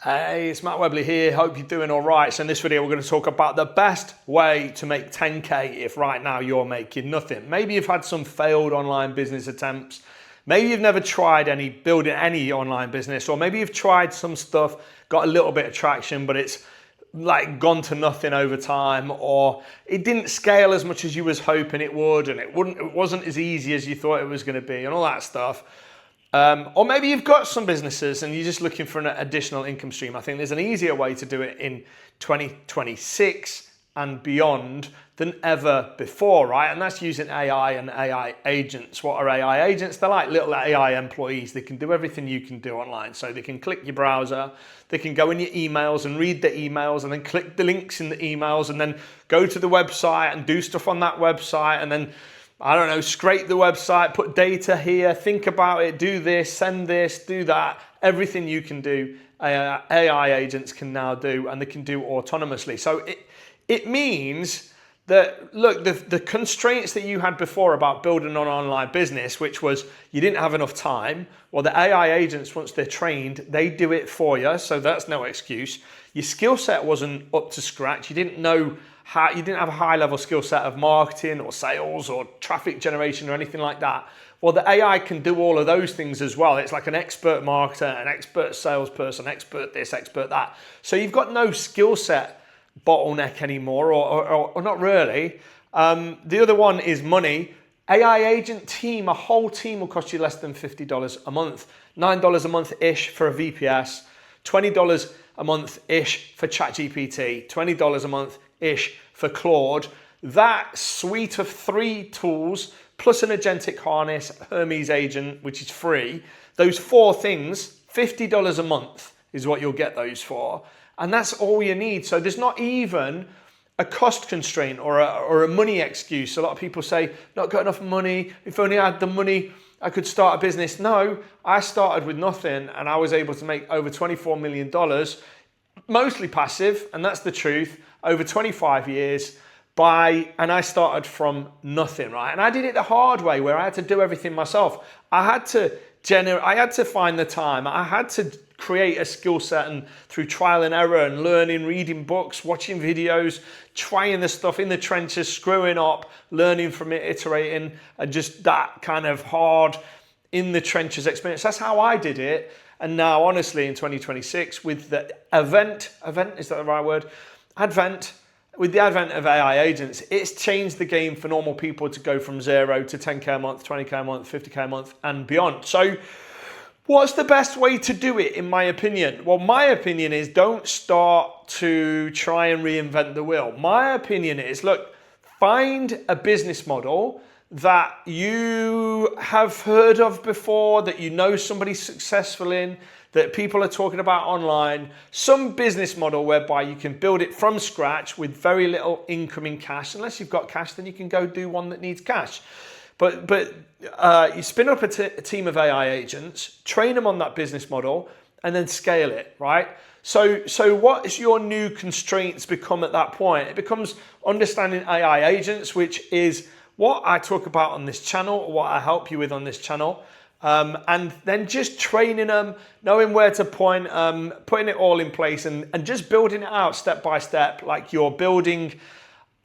Hey, it's Matt Webley here. Hope you're doing all right. So in this video, we're going to talk about the best way to make 10K if right now you're making nothing. Maybe you've had some failed online business attempts. Maybe you've never tried building any online business, or maybe you've tried some stuff, got a little bit of traction, but it's like gone to nothing over time, or it didn't scale as much as you was hoping it would, and it wasn't as easy as you thought it was going to be, and all that stuff. Or maybe you've got some businesses and you're just looking for an additional income stream. I think there's an easier way to do it in 2026 and beyond than ever before, right? And that's using AI and AI agents. What are AI agents? They're like little AI employees. They can do everything you can do online. So they can click your browser, they can go in your emails and read the emails, and then click the links in the emails, and then go to the website and do stuff on that website, and then scrape the website, put data here, think about it, do this, send this, do that. Everything you can do, AI agents can now do, and they can do autonomously. So it means that, look, the constraints that you had before about building an online business, which was you didn't have enough time, well, the AI agents, once they're trained, they do it for you, so that's no excuse. Your skill set wasn't up to scratch. You didn't have a high level skill set of marketing or sales or traffic generation or anything like that. Well, the AI can do all of those things as well. It's like an expert marketer, an expert salesperson, expert this, expert that. So you've got no skill set bottleneck anymore, or not really. The other one is money. AI agent team, a whole team will cost you less than $50 a month, $9 a month-ish for a VPS, $20 a month-ish for ChatGPT, $20 a month-ish for Claude. That suite of 3 tools plus an agentic harness, Hermes agent, which is free, those 4 things, $50 a month is what you'll get those for. And that's all you need. So there's not even a cost constraint or a money excuse. A lot of people say, not got enough money. If only I had the money, I could start a business. No, I started with nothing and I was able to make over $24 million, mostly passive, and that's the truth, over 25 years. And I started from nothing, right? And I did it the hard way, where I had to do everything myself. I had to find the time. I had to create a skill set, and through trial and error and learning, reading books, watching videos, trying the stuff in the trenches, screwing up, learning from it, iterating, and just that kind of hard in the trenches experience. That's how I did it. And now, honestly, in 2026, with the advent, is that the right word? With the advent of AI agents, it's changed the game for normal people to go from 0 to 10K a month, 20K a month, 50K a month, and beyond. So what's the best way to do it, in my opinion? Well, my opinion is don't start to try and reinvent the wheel. My opinion is, look, find a business model that you have heard of before, that you know somebody's successful in, that people are talking about online, some business model whereby you can build it from scratch with very little incoming cash. Unless you've got cash, then you can go do one that needs cash. But you spin up a team of AI agents, train them on that business model, and then scale it, right? So what is your new constraints become at that point? It becomes understanding AI agents, which is what I talk about on this channel, or what I help you with on this channel. And then just training them, knowing where to point, putting it all in place, and just building it out step by step. Like you're building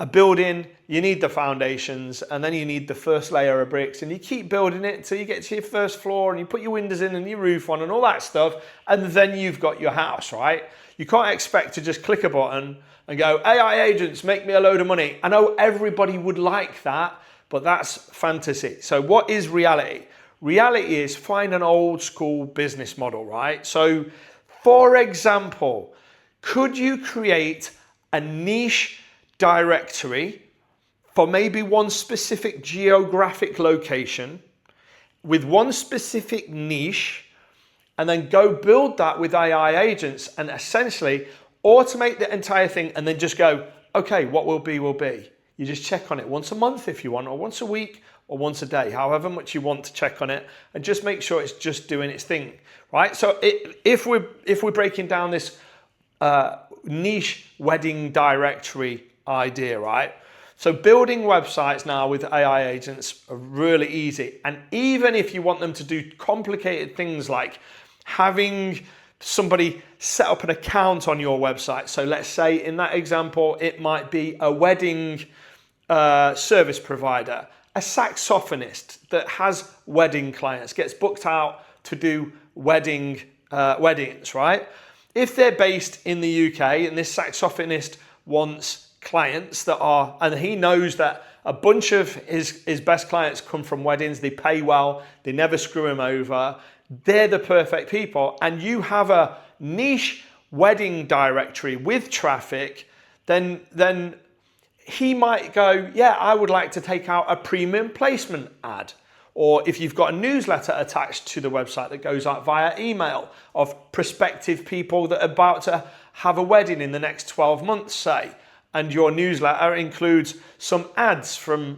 a building, you need the foundations, and then you need the first layer of bricks, and you keep building it until you get to your first floor, and you put your windows in and your roof on and all that stuff, and then you've got your house, right? You can't expect to just click a button and go, AI agents, make me a load of money. I know everybody would like that, but that's fantasy. So what is reality? Reality is find an old school business model, right? So for example, could you create a niche directory for maybe one specific geographic location with one specific niche, and then go build that with AI agents and essentially automate the entire thing, and then just go, okay, what will be, will be. You just check on it once a month if you want, or once a week, or once a day, however much you want to check on it, and just make sure it's just doing its thing, right? So if we're breaking down this niche wedding directory idea, right? So building websites now with AI agents are really easy. And even if you want them to do complicated things like having somebody set up an account on your website. So let's say in that example, it might be a wedding service provider, a saxophonist that has wedding clients, gets booked out to do weddings, right? If they're based in the UK and this saxophonist wants clients that are, and he knows that a bunch of his best clients come from weddings, they pay well, they never screw him over, they're the perfect people, and you have a niche wedding directory with traffic, then he might go, yeah, I would like to take out a premium placement ad. Or if you've got a newsletter attached to the website that goes out via email of prospective people that are about to have a wedding in the next 12 months, say, and your newsletter includes some ads from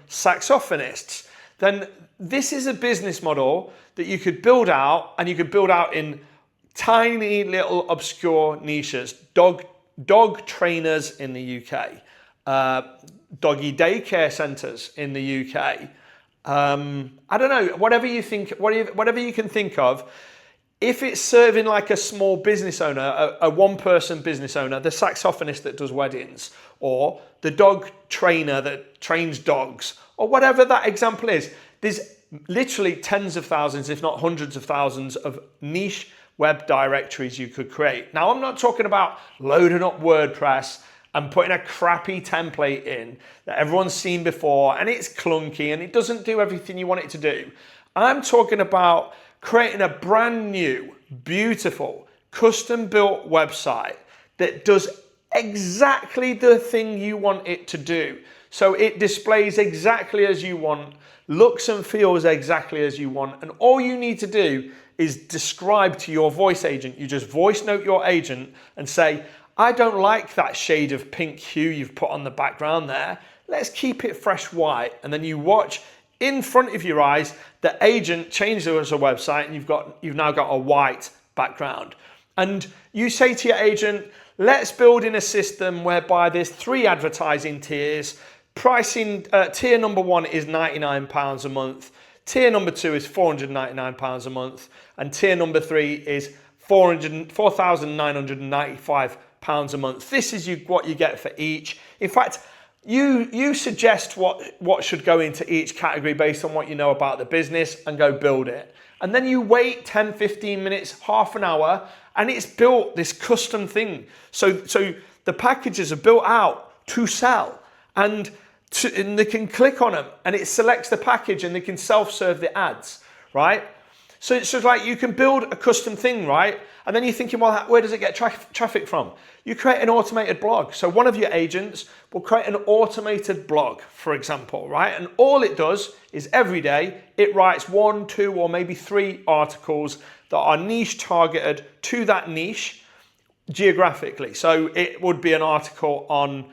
saxophonists, then this is a business model that you could build out, and you could build out in tiny little obscure niches. Dog trainers in the UK, doggy daycare centres in the UK. I don't know, whatever you can think of. If it's serving like a small business owner, a one-person business owner, the saxophonist that does weddings, or the dog trainer that trains dogs, or whatever that example is, there's literally tens of thousands, if not hundreds of thousands of niche web directories you could create. Now, I'm not talking about loading up WordPress and putting a crappy template in that everyone's seen before and it's clunky and it doesn't do everything you want it to do. I'm talking about creating a brand new, beautiful, custom-built website that does exactly the thing you want it to do. So it displays exactly as you want, looks and feels exactly as you want, and all you need to do is describe to your voice agent. You just voice note your agent and say, I don't like that shade of pink hue you've put on the background there. Let's keep it fresh white. And then you watch in front of your eyes, the agent changes a website and you've now got a white background. And you say to your agent, let's build in a system whereby there's 3 advertising tiers. Pricing, tier number 1 is £99 a month. Tier number 2 is £499 a month. And tier number 3 is £4,995 a month. This is what you get for each. In fact, you suggest what should go into each category based on what you know about the business and go build it. And then you wait 10, 15 minutes, half an hour, and it's built this custom thing. So the packages are built out to sell, and they can click on them and it selects the package and they can self-serve the ads, right? So it's just like you can build a custom thing, right? And then you're thinking, well, where does it get traffic from? You create an automated blog. So one of your agents will create an automated blog, for example, right? And all it does is every day it writes 1, 2, or maybe 3 articles that are niche targeted to that niche geographically. So it would be an article on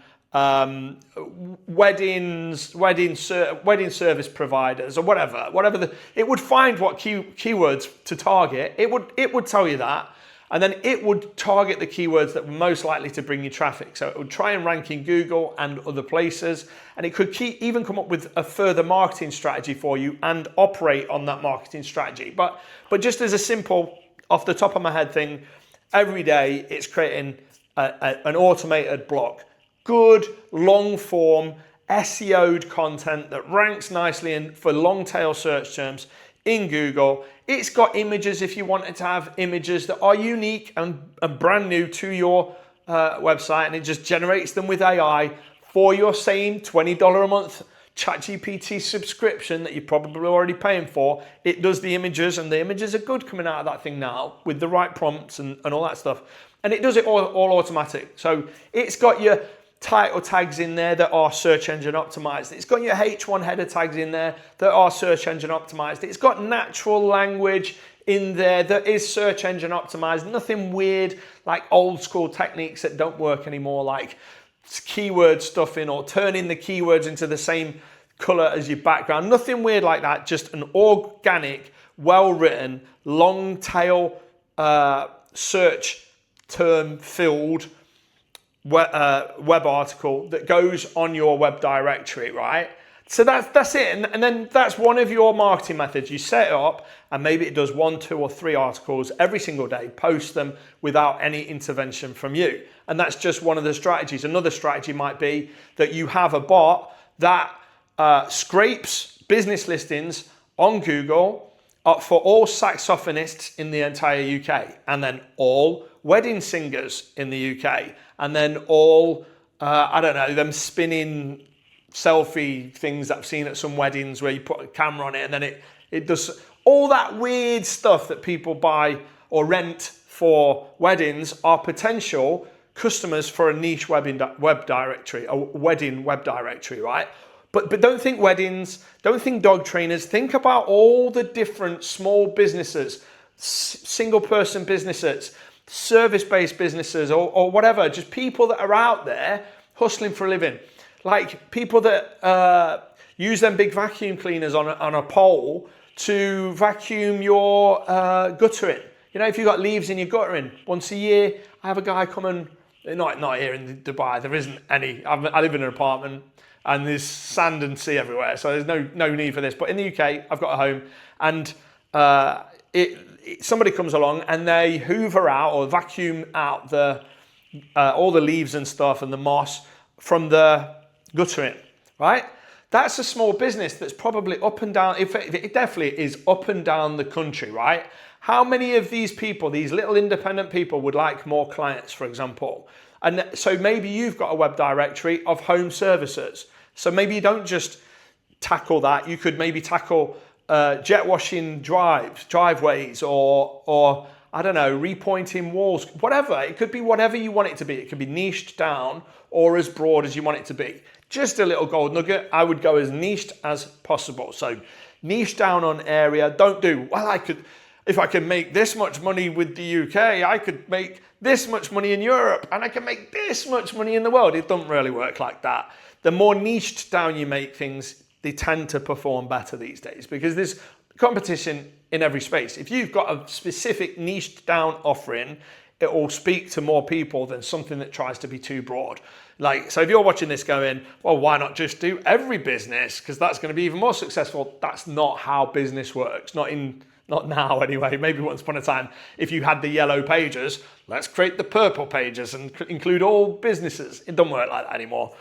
wedding service providers or whatever. It would find what keywords to target. It would tell you that, and then it would target the keywords that were most likely to bring you traffic. So it would try and rank in Google and other places, and it could even come up with a further marketing strategy for you and operate on that marketing strategy. But just as a simple off the top of my head thing, every day it's creating an automated blog. Good, long-form, SEO'd content that ranks nicely for long-tail search terms in Google. It's got images if you wanted to have images that are unique and brand new to your website, and it just generates them with AI for your same $20 a month ChatGPT subscription that you're probably already paying for. It does the images, and the images are good coming out of that thing now with the right prompts and all that stuff. And it does it all automatic. So it's got your title tags in there that are search engine optimized. It's got your H1 header tags in there that are search engine optimized. It's got natural language in there that is search engine optimized. Nothing weird like old school techniques that don't work anymore, like keyword stuffing or turning the keywords into the same color as your background. Nothing weird like that. Just an organic, well-written, long tail search term filled web article that goes on your web directory, right? So that's it. And then that's one of your marketing methods. You set it up and maybe it does 1, 2, or 3 articles every single day, post them without any intervention from you. And that's just one of the strategies. Another strategy might be that you have a bot that scrapes business listings on Google for all saxophonists in the entire UK, and then all wedding singers in the UK, and then all, I don't know, them spinning selfie things that I've seen at some weddings where you put a camera on it and then it does all that weird stuff that people buy or rent for weddings are potential customers for a niche web directory, a wedding web directory, right? But don't think weddings, don't think dog trainers, think about all the different small businesses, single person businesses, service-based businesses or whatever, just people that are out there hustling for a living. Like people that use them big vacuum cleaners on a pole to vacuum your guttering. You know, if you've got leaves in your guttering, once a year, I have a guy come and, not here in Dubai, there isn't any. I live in an apartment and there's sand and sea everywhere, so there's no need for this. But in the UK, I've got a home and somebody comes along and they hoover out or vacuum out all the leaves and stuff and the moss from the guttering, right? That's a small business that's probably up and down, it definitely is up and down the country, right? How many of these people, these little independent people would like more clients, for example? And so maybe you've got a web directory of home services. So maybe you don't just tackle that, you could maybe tackle jet washing driveways or I don't know, repointing walls, whatever. It could be whatever you want it to be. It could be niched down or as broad as you want it to be. Just a little gold nugget. I would go as niched as possible. So niche down on area. Don't do, well, if I can make this much money with the UK, I could make this much money in Europe and I can make this much money in the world. It doesn't really work like that. The more niched down you make things, they tend to perform better these days because there's competition in every space. If you've got a specific niched down offering, it will speak to more people than something that tries to be too broad. Like, so if you're watching this going, well, why not just do every business? Because that's going to be even more successful. That's not how business works. Not now anyway. Maybe once upon a time, if you had the yellow pages, let's create the purple pages and include all businesses. It doesn't work like that anymore.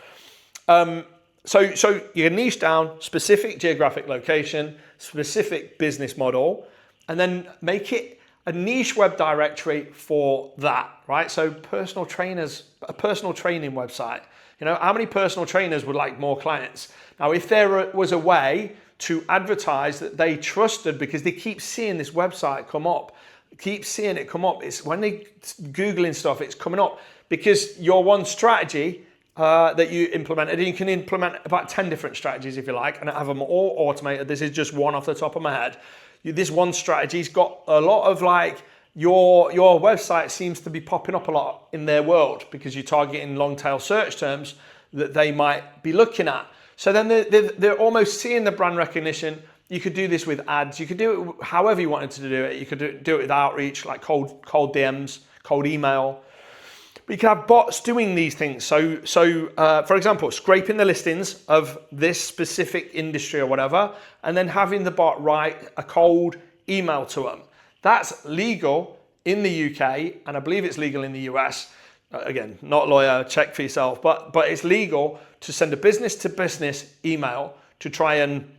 So you niche down, specific geographic location, specific business model, and then make it a niche web directory for that, right? So personal trainers, a personal training website. You know, how many personal trainers would like more clients? Now, if there was a way to advertise that they trusted because they keep seeing this website come up, keep seeing it come up. It's when they Googling stuff, it's coming up because your one strategy that you implemented, and you can implement about 10 different strategies if you like, and have them all automated. This is just one off the top of my head. This one strategy's got a lot of like, your website seems to be popping up a lot in their world because you're targeting long tail search terms that they might be looking at. So then they're almost seeing the brand recognition. You could do this with ads. You could do it however you wanted to do it. You could do it with outreach, like cold DMs, cold email. But you can have bots doing these things. So for example, scraping the listings of this specific industry or whatever, and then having the bot write a cold email to them. That's legal in the UK, and I believe it's legal in the US. Again, not a lawyer, check for yourself, but it's legal to send a business-to-business email to try and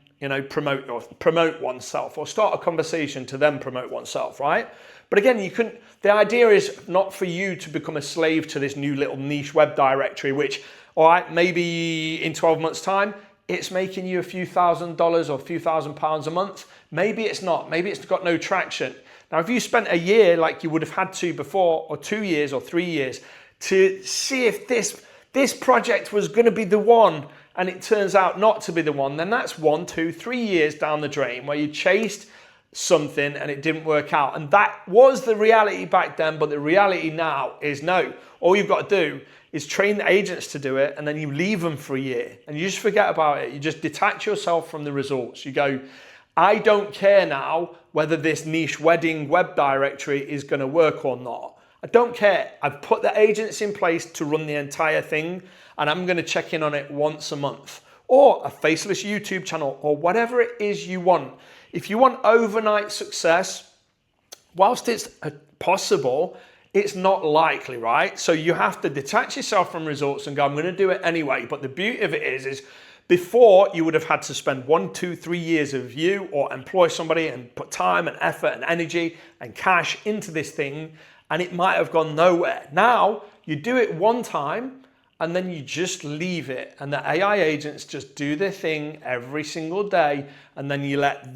promote oneself or start a conversation to then promote oneself, right? But again, the idea is not for you to become a slave to this new little niche web directory, which, all right, maybe in 12 months' time, it's making you a few $1,000s or a few £1,000s a month. Maybe it's not. Maybe it's got no traction. Now, if you spent a year like you would have had to before, or 2 years or 3 years, to see if this project was going to be the one, and it turns out not to be the one, then that's 1, 2, 3 years down the drain where you chased something and it didn't work out. And that was the reality back then, but the reality now is no. All you've got to do is train the agents to do it, and then you leave them for a year and you just forget about it. You just detach yourself from the results. You go, I don't care now whether this niche wedding web directory is going to work or not. I don't care. I've put the agents in place to run the entire thing, and I'm going to check in on it once a month. or a faceless YouTube channel, or whatever it is you want. If you want overnight success, whilst it's possible, it's not likely, right? So you have to detach yourself from results and go, I'm going to do it anyway. But the beauty of it is before you would have had to spend 1, 2, 3 years of you or employ somebody and put time and effort and energy and cash into this thing, and it might have gone nowhere. Now you do it one time and then you just leave it, and the AI agents just do their thing every single day, and then you let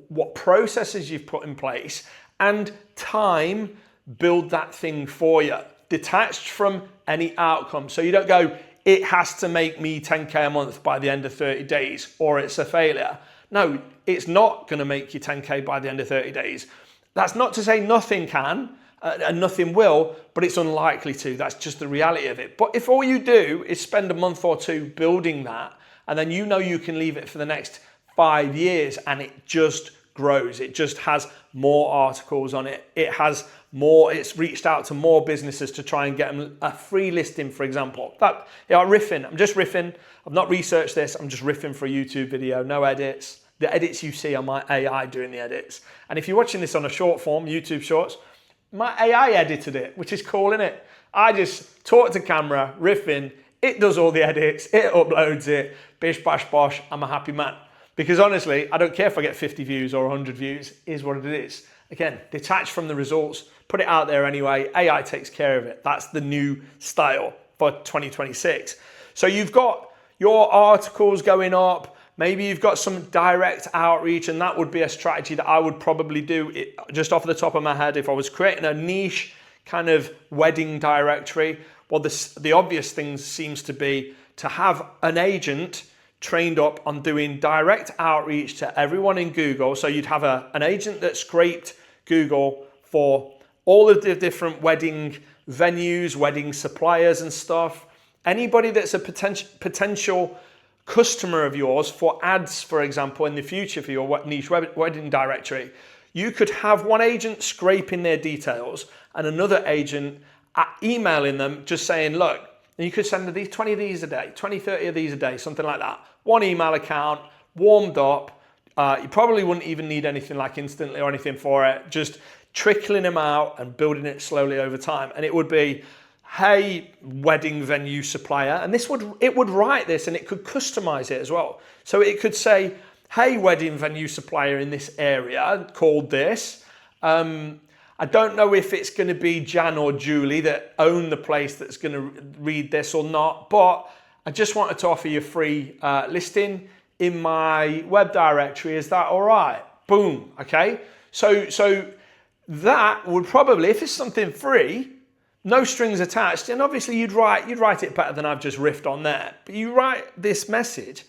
what processes you've put in place and time build that thing for you, detached from any outcome. So you don't go, it has to make me 10K a month by the end of 30 days or it's a failure. No, it's not going to make you 10K by the end of 30 days. That's not to say nothing can and nothing will, but it's unlikely to. That's just the reality of it. But if all you do is spend a month or two building that, and then you know you can leave it for the next 5 years and it just grows. It just has more articles on it. It has more, it's reached out to more businesses to try and get them a free listing, for example. Riffing, I'm just riffing. I've not researched this. I'm just riffing for a YouTube video, no edits. The edits you see are my AI doing the edits. And if you're watching this on a short form, YouTube Shorts, my AI edited it, which is cool, isn't it? I just talk to camera, riffing, it does all the edits, it uploads it, bish, bash, bosh, I'm a happy man. Because honestly, I don't care if I get 50 views or 100 views, is what it is. Again, detach from the results, put it out there anyway, AI takes care of it. That's the new style for 2026. So you've got your articles going up, maybe you've got some direct outreach, and that would be a strategy that I would probably do it, just off the top of my head. If I was creating a niche kind of wedding directory, well, the obvious thing seems to be to have an agent trained up on doing direct outreach to everyone in Google. So you'd have an agent that scraped Google for all of the different wedding venues, wedding suppliers and stuff. Anybody that's a potential customer of yours for ads, for example, in the future for your niche wedding directory, you could have one agent scraping their details and another agent emailing them just saying, look, and you could send these 20 of these a day, 20, 30 of these a day, something like that. One email account, warmed up. You probably wouldn't even need anything like Instantly or anything for it. Just trickling them out and building it slowly over time. And it would be, hey, wedding venue supplier. And it would write this and it could customize it as well. So it could say, hey, wedding venue supplier in this area called this. I don't know if it's going to be Jan or Julie that own the place that's going to read this or not, but I just wanted to offer you a free listing in my web directory. Is that all right? Boom. Okay. So that would probably, if it's something free, no strings attached, and obviously you'd write it better than I've just riffed on there. But you write this message,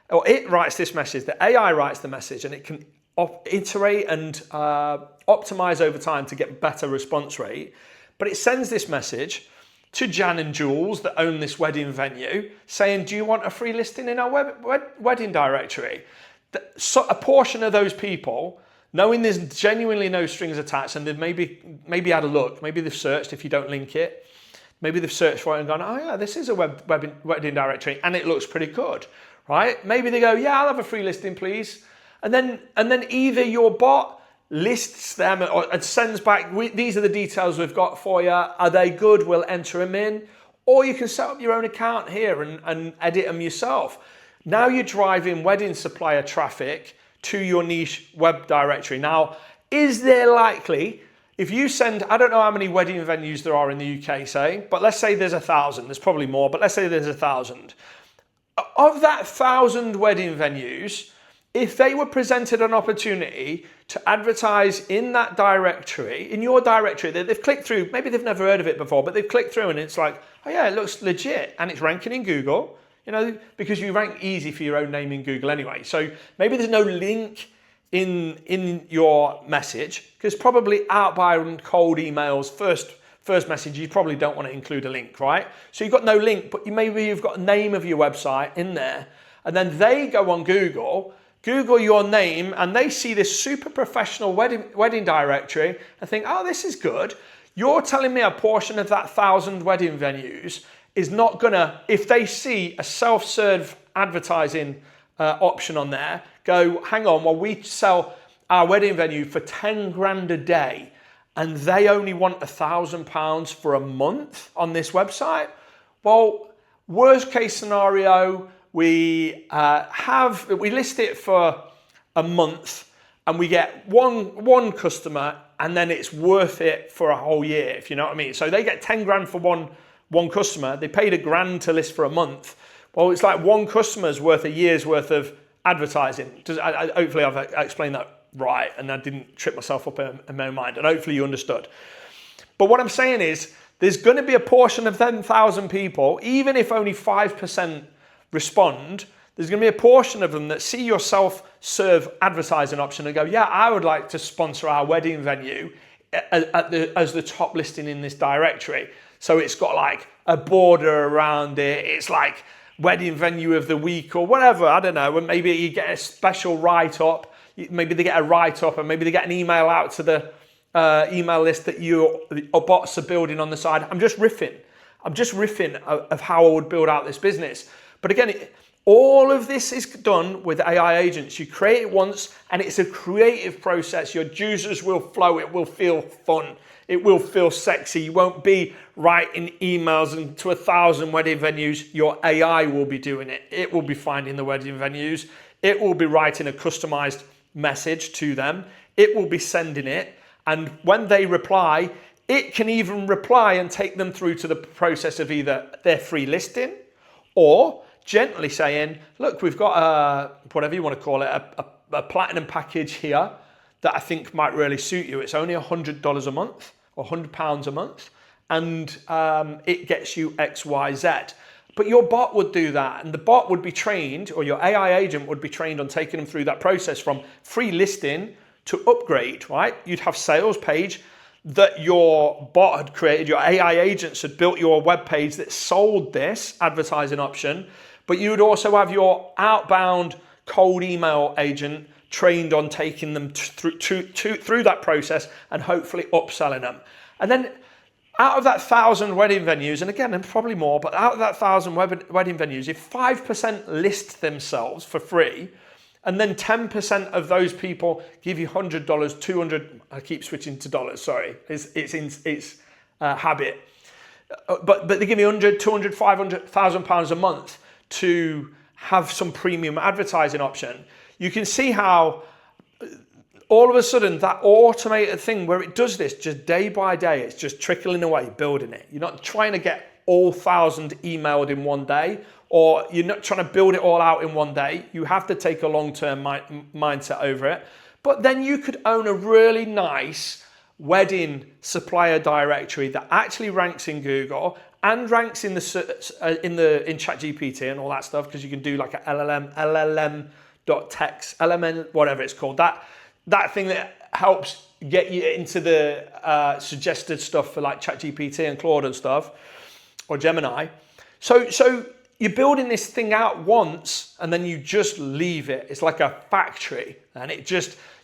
or it writes this message. The AI writes the message, and it can iterate and optimize over time to get better response rate. But it sends this message to Jan and Jules that own this wedding venue saying, do you want a free listing in our wedding directory? So a portion of those people, knowing there's genuinely no strings attached, and they've maybe had a look, maybe they've searched if you don't link it, maybe they've searched for it and gone, oh yeah, this is a wedding directory and it looks pretty good, right? Maybe they go, yeah, I'll have a free listing, please. And then either your bot lists them or sends back, these are the details we've got for you. Are they good? We'll enter them in. Or you can set up your own account here and edit them yourself. Now you're driving wedding supplier traffic to your niche web directory. Now, is there likely, if you send, I don't know how many wedding venues there are in the UK, say, but let's say there's 1,000. There's probably more, but let's say there's 1,000. Of that 1,000 wedding venues, if they were presented an opportunity to advertise in that directory, in your directory, that they've clicked through, maybe they've never heard of it before, but they've clicked through and it's like, oh yeah, it looks legit and it's ranking in Google, you know, because you rank easy for your own name in Google anyway. So maybe there's no link in your message, because probably outbound cold emails, first message, you probably don't want to include a link, right? So you've got no link, but maybe you've got a name of your website in there, and then they go on Google your name, and they see this super professional wedding directory and think, oh, this is good. You're telling me a portion of that 1,000 wedding venues is not gonna, if they see a self-serve advertising option on there, go, hang on, well, we sell our wedding venue for 10 grand a day and they only want £1,000 for a month on this website. Well, worst case scenario, we list it for a month and we get one customer, and then it's worth it for a whole year, if you know what I mean. So they get 10 grand for one customer. They paid £1 grand to list for a month. Well, it's like one customer's worth a year's worth of advertising. Hopefully I've explained that right and I didn't trip myself up in my own mind, and hopefully you understood. But what I'm saying is there's going to be a portion of 10,000 people, even if only 5% respond, there's going to be a portion of them that see your self-serve advertising option and go, yeah, I would like to sponsor our wedding venue as the top listing in this directory. So it's got like a border around it. It's like wedding venue of the week or whatever. I don't know. And maybe you get a special write-up. Maybe they get a write-up, and maybe they get an email out to the email list that your bots are building on the side. I'm just riffing of how I would build out this business. But again, all of this is done with AI agents. You create it once and it's a creative process. Your juices will flow. It will feel fun. It will feel sexy. You won't be writing emails and to 1,000 wedding venues. Your AI will be doing it. It will be finding the wedding venues. It will be writing a customized message to them. It will be sending it. And when they reply, it can even reply and take them through to the process of either their free listing or gently saying, look, we've got a, whatever you want to call it, a platinum package here that I think might really suit you. It's only $100 a month or £100 a month, and it gets you X, Y, Z. But your bot would do that, and the bot would be trained, or your AI agent would be trained on taking them through that process from free listing to upgrade, right? You'd have sales page that your bot had created, your AI agents had built your web page that sold this advertising option, but you would also have your outbound cold email agent trained on taking them through that process and hopefully upselling them. And then out of that 1,000 wedding venues, and again, and probably more, but out of that 1,000 wedding venues, if 5% list themselves for free, and then 10% of those people give you $100, $200, I keep switching to dollars, sorry, it's habit. But they give you 100, 200, 500,000 pounds a month to have some premium advertising option. You can see how all of a sudden that automated thing where it does this just day by day, it's just trickling away, building it. You're not trying to get all 1,000 emailed in one day, or you're not trying to build it all out in one day. You have to take a long-term mindset over it. But then you could own a really nice wedding supplier directory that actually ranks in Google and ranks in ChatGPT and all that stuff, because you can do like a LLM.text, LMN, whatever it's called. That thing that helps get you into the suggested stuff for like ChatGPT and Claude and stuff, or Gemini. So you're building this thing out once and then you just leave it. It's like a factory, and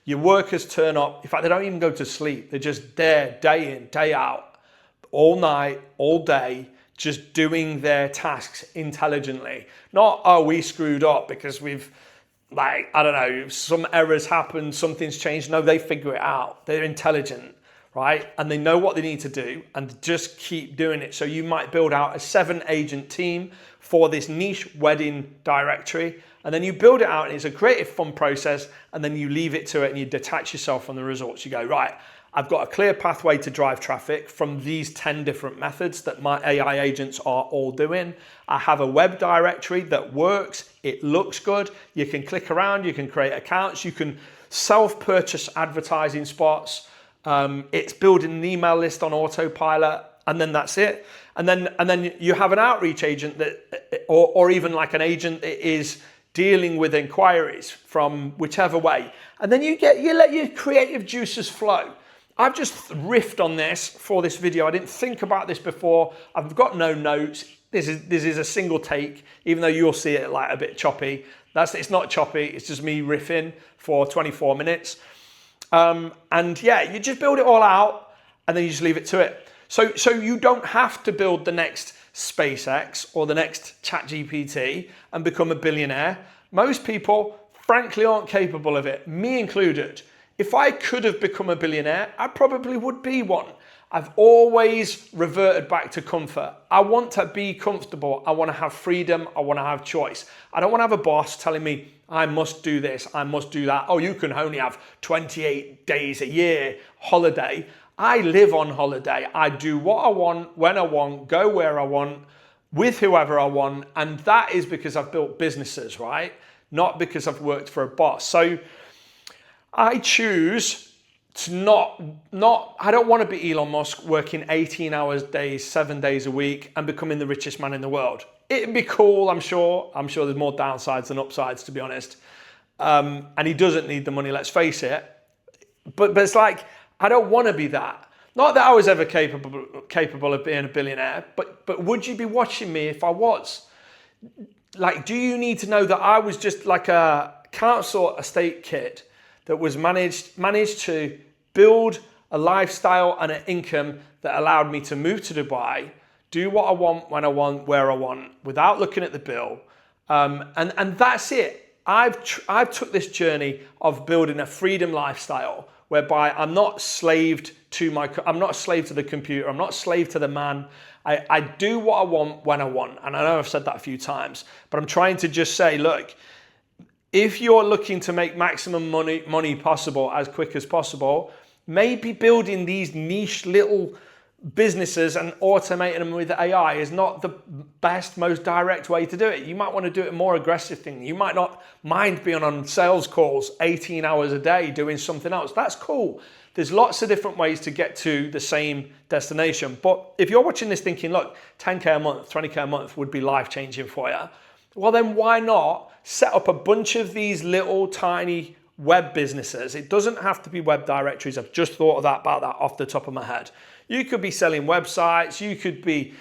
your workers turn up. In fact, they don't even go to sleep. They're just there day in, day out, all night, all day, just doing their tasks intelligently. Not, oh, we screwed up because we've, like, I don't know, some errors happened, something's changed. No, they figure it out. They're intelligent, right? And they know what they need to do and just keep doing it. So you might build out a 7-agent team for this niche wedding directory, and then you build it out and it's a creative, fun process, and then you leave it to it and you detach yourself from the results. You go, right, I've got a clear pathway to drive traffic from these 10 different methods that my AI agents are all doing. I have a web directory that works. It looks good. You can click around, you can create accounts, you can self-purchase advertising spots. It's building an email list on autopilot, and then that's it. And then you have an outreach agent that, or even like an agent that is dealing with inquiries from whichever way. And then you let your creative juices flow. I've just riffed on this for this video. I didn't think about this before. I've got no notes. This is a single take, even though you'll see it like a bit choppy. It's not choppy. It's just me riffing for 24 minutes. And yeah, you just build it all out and then you just leave it to it. So you don't have to build the next SpaceX or the next ChatGPT and become a billionaire. Most people, frankly, aren't capable of it, me included. If I could have become a billionaire, I probably would be one. I've always reverted back to comfort. I want to be comfortable. I want to have freedom. I want to have choice. I don't want to have a boss telling me I must do this, I must do that. Oh, you can only have 28 days a year holiday. I live on holiday. I do what I want, when I want, go where I want, with whoever I want. And that is because I've built businesses, right? Not because I've worked for a boss. So I choose to I don't want to be Elon Musk working 18 hours days, 7 days a week and becoming the richest man in the world. It'd be cool, I'm sure. I'm sure there's more downsides than upsides, to be honest. And he doesn't need the money, let's face it. But it's like, I don't want to be that. Not that I was ever capable of being a billionaire, but would you be watching me if I was? Like, do you need to know that I was just like a council estate kid that was managed to build a lifestyle and an income that allowed me to move to Dubai, do what I want, when I want, where I want, without looking at the bill. And that's it. I've took this journey of building a freedom lifestyle whereby I'm not slaved to the computer. I'm not slave to the man. I do what I want when I want. And I know I've said that a few times, but I'm trying to just say, look, if you're looking to make maximum money possible as quick as possible, maybe building these niche little businesses and automating them with AI is not the best, most direct way to do it. You might want to do it more aggressive thing. You might not mind being on sales calls 18 hours a day doing something else. That's cool. There's lots of different ways to get to the same destination. But if you're watching this thinking, look, 10K a month, 20K a month would be life-changing for you, well then why not set up a bunch of these little tiny web businesses? It doesn't have to be web directories. I've just thought about that off the top of my head. You could be selling websites. You could be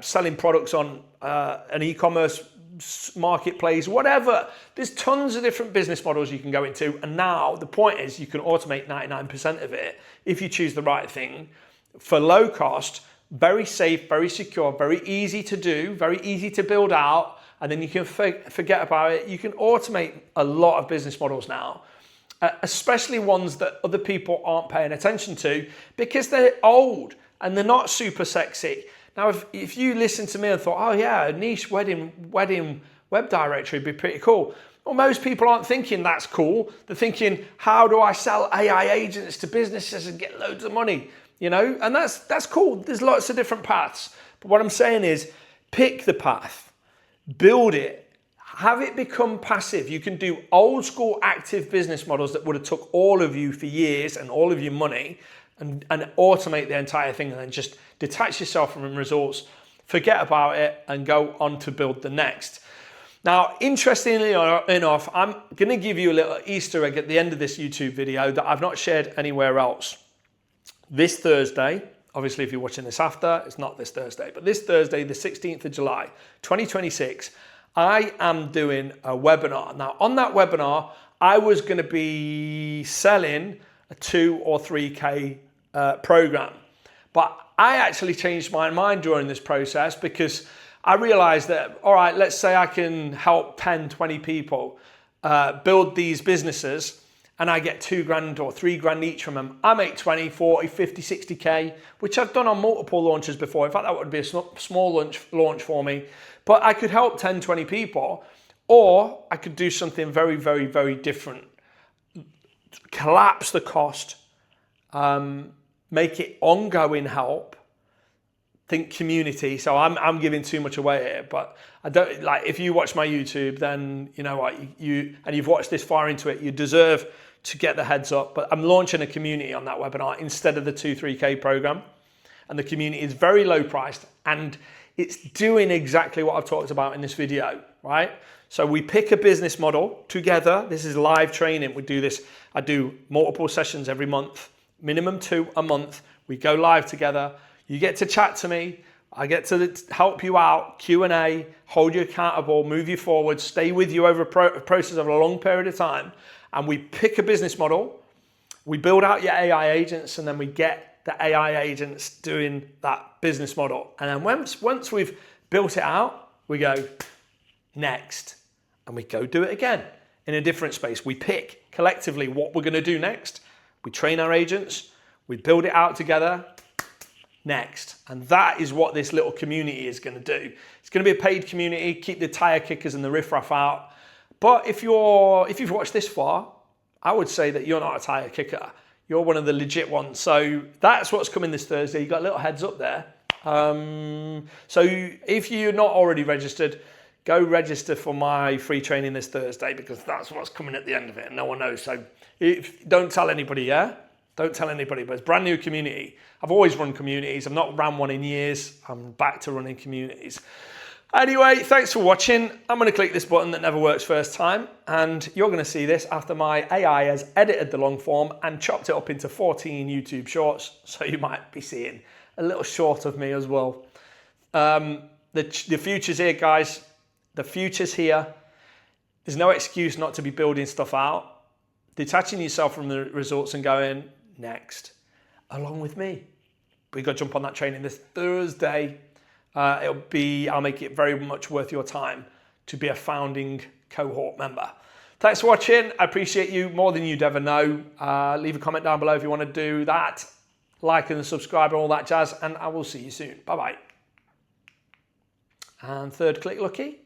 selling products on an e-commerce marketplace, whatever. There's tons of different business models you can go into. And now the point is you can automate 99% of it if you choose the right thing for low cost, very safe, very secure, very easy to do, very easy to build out. And then you can forget about it. You can automate a lot of business models now, especially ones that other people aren't paying attention to because they're old and they're not super sexy. Now, if you listen to me and thought, oh yeah, a niche wedding web directory would be pretty cool. Well, most people aren't thinking that's cool. They're thinking, how do I sell AI agents to businesses and get loads of money? You know, and that's cool. There's lots of different paths. But what I'm saying is pick the path. Build it, have it become passive. You can do old school active business models that would have took all of you for years and all of your money and automate the entire thing and then just detach yourself from results, forget about it and go on to build the next. Now, interestingly enough, I'm going to give you a little Easter egg at the end of this YouTube video that I've not shared anywhere else. This Thursday, obviously, if you're watching this after, it's not this Thursday, but this Thursday, the 16th of July, 2026, I am doing a webinar. Now, on that webinar, I was going to be selling a 2 or 3K program, but I actually changed my mind during this process because I realized that, all right, let's say I can help 10, 20 people build these businesses and I get $2,000 or $3,000 each from them. I make 20, 40, 50, 60K, which I've done on multiple launches before. In fact, that would be a small launch for me. But I could help 10, 20 people, or I could do something very, very, very different. Collapse the cost, make it ongoing help. Think community. So I'm giving too much away here, but I don't like, if you watch my YouTube, then you know what, you've watched this far into it, you deserve to get the heads up. But I'm launching a community on that webinar instead of the 2-3K program. And the community is very low priced and it's doing exactly what I've talked about in this video, right? So we pick a business model together. This is live training. We do this. I do multiple sessions every month, minimum 2 a month. We go live together. You get to chat to me. I get to help you out, Q&A, hold you accountable, move you forward, stay with you over a process of a long period of time. And we pick a business model. We build out your AI agents and then we get the AI agents doing that business model. And then once we've built it out, we go next, and we go do it again in a different space. We pick collectively what we're going to do next. We train our agents, we build it out together, next. And that is what this little community is going to do. It's going to be a paid community, keep the tire kickers and the riffraff out. But if you've watched this far, I would say that you're not a tire kicker. You're one of the legit ones. So that's what's coming this Thursday. You got a little heads up there. So if you're not already registered, go register for my free training this Thursday, because that's what's coming at the end of it and no one knows. So don't tell anybody, yeah? Don't tell anybody, but it's a brand new community. I've always run communities. I've not ran one in years. I'm back to running communities. Anyway, thanks for watching. I'm going to click this button that never works first time, and you're going to see this after my AI has edited the long form and chopped it up into 14 YouTube shorts. So you might be seeing a little short of me as well. The future's here, guys. The future's here. There's no excuse not to be building stuff out, detaching yourself from the results and going next, along with me. We got to jump on that training this Thursday. I'll make it very much worth your time to be a founding cohort member. Thanks for watching. I appreciate you more than you'd ever know. Leave a comment down below if you want to do that. Like and subscribe and all that jazz, and I will see you soon. Bye-bye. And third click lucky.